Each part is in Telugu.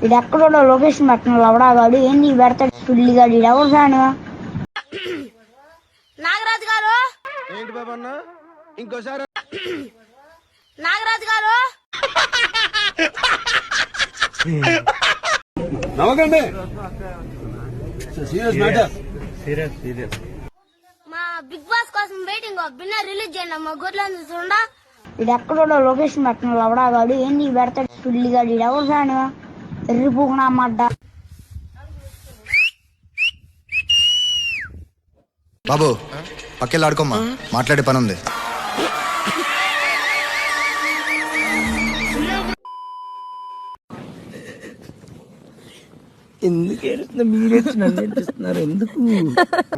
ఇది ఎక్కడో లొకేషన్ పెట్టిన లవడాగాడు ఏంది పెడతాడు పిల్లిగాడు ఇది ఎవరు ఫ్యాను? నాగరాజు గారు ఏంటి బాబా అన్న ఇంకోసారి నాగరాజు గారు నవ్వకండి సీరియస్ మ్యాటర్ మా బిగ్ బాస్ కోసం వెయిటింగ్ బిన్న రిలీజ్ చేయండి మా గొర్రెలను చూడండి. ఇది ఎక్కడో లొకేషన్ పెట్టిన లవడాగాడు ఏంది పెడతాడు పిల్లిగాడు ఇది ఎవరు ఫ్యాను? ఎర్రిపోకున్నా అన్నమాట. బాబు పక్కెళ్ళి ఆడుకోమ్మా, మాట్లాడే పని ఉంది.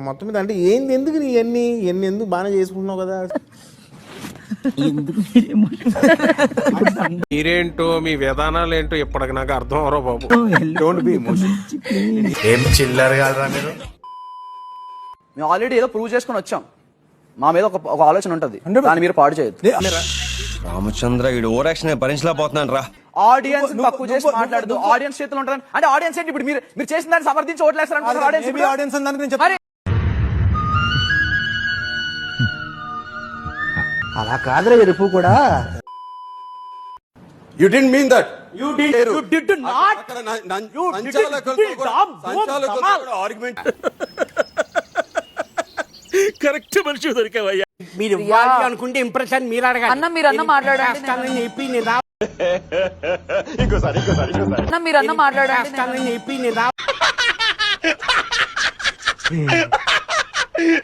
మొత్తం మీద అంటే ఏంది ఎందుకు ఇవన్నీ ఎందుకు బాగానే చేసుకుంటున్నావు కదా. మీరేంటో మీ విధానాలు ఏంటో ఇప్పటికి నాకు అర్థం అవరో బాబు. Don't be emotional. ఏం చిల్లర కాదురా మీరు. మేము ఆల్రెడీ ఏదో ప్రూవ్ చేసుకుని వచ్చాం. మా మీద ఒక ఆలోచన ఉంటది, దాన్ని మీరు పాడు చేయొద్దు. రామచంద్ర వీడు ఓవర్ యాక్షన్ భరించలేకపోతున్నాను రా. ఆడియన్స్ తక్కువ చేసి మాట్లాడదు. ఆడియన్స్ చేతులు ఉంటారు అంటే ఆడియన్స్ ఏంటి ఇప్పుడు మీరు చేసిన దాన్ని సమర్థించి ఓట్లేస్తారు. అలా కాదురా ఎరుపు కూడా. You didn't mean that. You did not. Argument correct మనిషి దొరికావయ్యా. మీరు ఇవ్వాలి అనుకుంటే ఇంప్రెషన్ మీరు అడగాలి. అన్న మీరు అన్న మాట్లాడండి. చెప్పి నేను అన్న మీరు అన్న మాట్లాడండి. చెప్పి నేను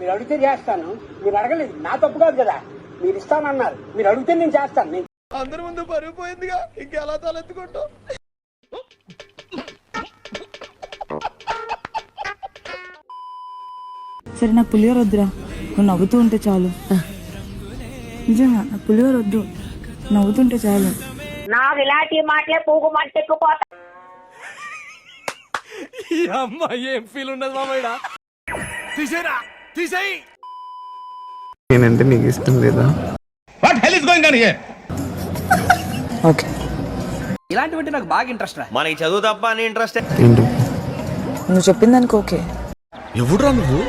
మీరు అడిగితే చేస్తాను. మీరు అడగలేదు, నా తప్పు కాదు కదా. మీరు ఇస్తానన్నారు, మీరు అడిగితే నేను చేస్తాను. అందరి ముందు పరుగు పోయిందిగా, ఇంకెలా తలెత్తుకుంటావు. సరే నాకు పులిహోర వద్దురా, నువ్వు నవ్వుతూ ఉంటే చాలు. నిజంగా నాకు పులిహోర వద్దు, నవ్వుతుంటే చాలు. నాకు ఇలాంటి మాటలే పోగు మట్టెక్కుపోతా. ఈ అమ్మాయి ఏం ఫీల్ ఉన్నది మామయ్య. తీసేరా తీసేయి. నేనంటే నీకు ఇష్టం లేదా? What hell is going on here? Okay, ఇలాంటివంటే నాకు బాగా ఇంట్రెస్ట్ రా. మనకి చదువు తప్ప అని ఇంట్రెస్ట్. ఏంటి నువ్వు చెప్పిన దానికి ఓకే. ఎవడురా నువ్వు?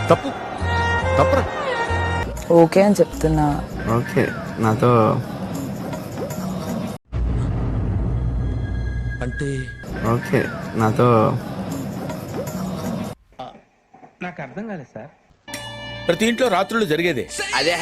తప్పు తప్పురా. ఓకే అని చెప్తున్నా. ఓకే నాతో అంటే ఓకే నాతో ప్రతి ఇంట్లో రాత్రులు జరిగేదే అదే.